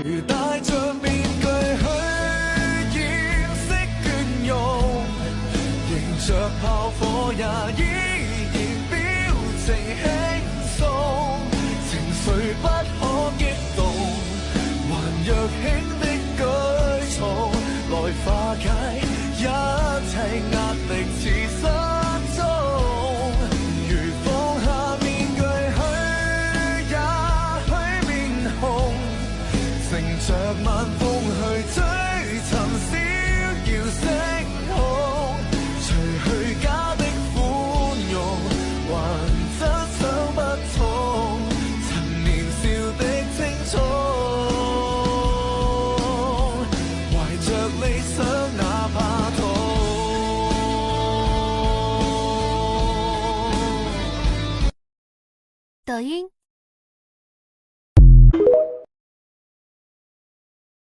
如戴着面具去掩飾倦容，迎着炮火也依然表情輕鬆，情緒不可激動，還若輕的舉措來化解一切壓力似失蹤，如放下面具去也許面紅，乘着晚風去追尋逍遙星空，除去假的寬容，還真想不通曾年少的青葱，懷着理想哪怕痛。抖音。